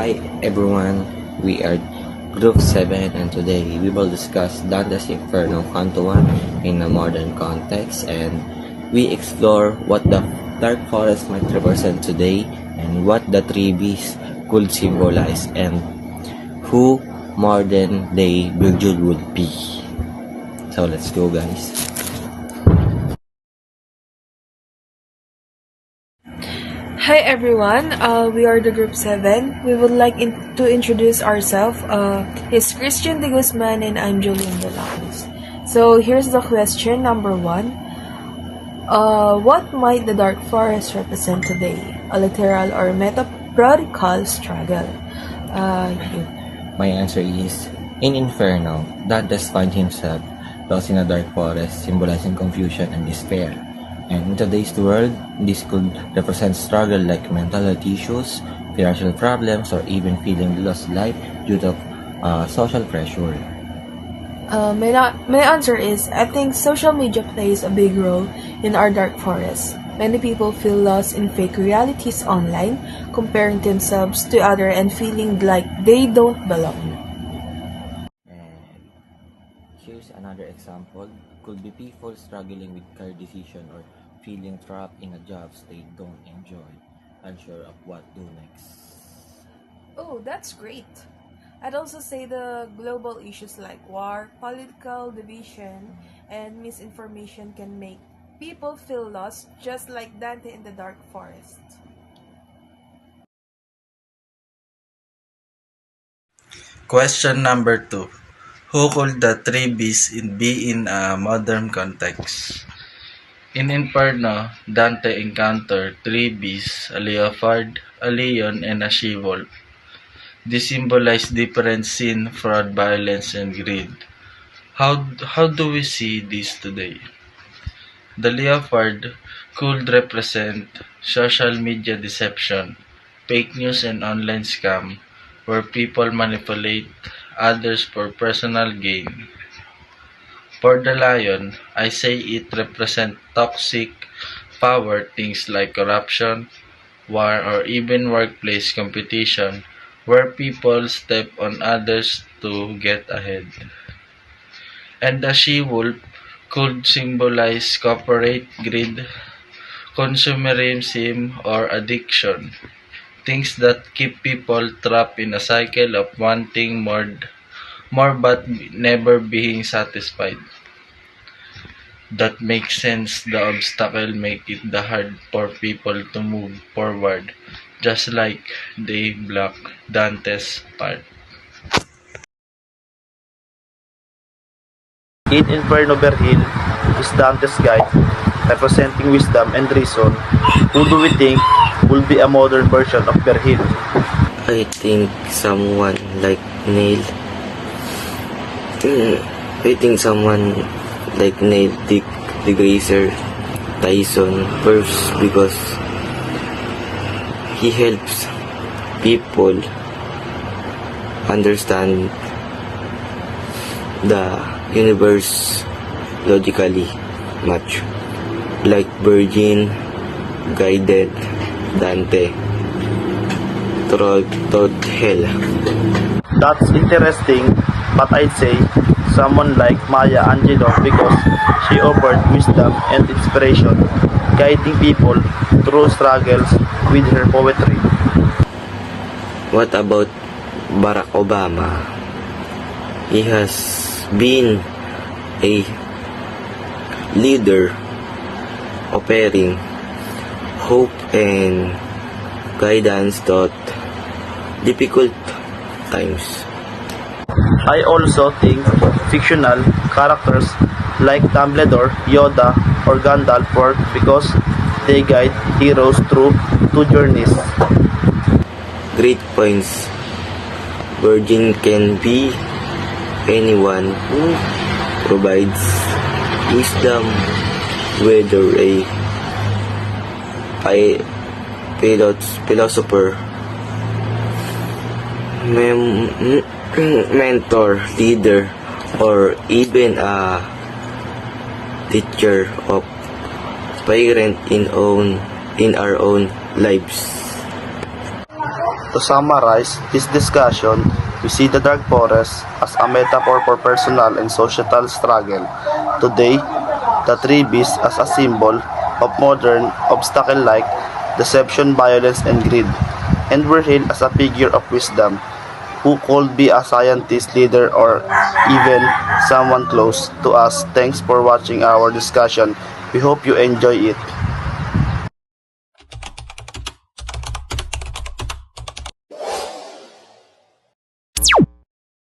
Hi everyone, we are Group 7 and today we will discuss Dante's Inferno Canto 1 in a modern context, and we explore what the Dark Forest might represent today and what the three beasts could symbolize and who modern day Virgil would be. So let's go guys. Hi everyone, we are the Group 7. We would like to introduce ourselves. It's Christian de Guzman and I'm Julian Velazquez. So here's the question number 1. What might the Dark Forest represent today? A literal or metaphorical struggle? You. My answer is, in Inferno, Dantes finds himself lost in a dark forest, symbolizing confusion and despair. And in today's world, this could represent struggle like mental health issues, financial problems, or even feeling lost life due to social pressure. My answer is, I think social media plays a big role in our dark forest. Many people feel lost in fake realities online, comparing themselves to others and feeling like they don't belong. And here's another example. Could be people struggling with career decision or feeling trapped in a job they don't enjoy, unsure of what to do next. Oh, that's great. I'd also say the global issues like war, political division, and misinformation can make people feel lost, just like Dante in the Dark Forest. Question number 2. Who could the three beasts be in a modern context? In Inferno, Dante encountered three beasts, a leopard, a lion, and a she-wolf. These symbolize different sin, fraud, violence, and greed. How do we see this today? The leopard could represent social media deception, fake news, and online scam, where people manipulate others for personal gain. For the lion, I say it represents toxic power, things like corruption, war, or even workplace competition, where people step on others to get ahead. And the she-wolf could symbolize corporate greed, consumerism, or addiction, things that keep people trapped in a cycle of wanting more but never being satisfied. That makes sense. The obstacle make it the hard for people to move forward, just like they block Dante's path. In Inferno Vergil is Dante's guide, representing wisdom and reason. Who do we think will be a modern version of Vergil? I think someone like Neil. I think someone like Neil deGrasse Tyson first, because he helps people understand the universe logically much, like Virgin guided Dante through hell. That's interesting, but I'd say someone like Maya Angelou because she offered wisdom and inspiration, guiding people through struggles with her poetry. What about Barack Obama? He has been a leader offering hope and guidance through difficult times. I also think fictional characters like Dumbledore, Yoda, or Gandalf work because they guide heroes through two journeys. Great points. Virgin can be anyone who provides wisdom, whether a philosopher, mentor, leader, or even a teacher of parent in our own lives. To summarize this discussion, we see the dark forest as a metaphor for personal and societal struggle. Today, the three beasts as a symbol of modern obstacle like deception, violence, and greed. And Verhil as a figure of wisdom, who could be a scientist, leader, or even someone close to us. Thanks for watching our discussion. We hope you enjoy it.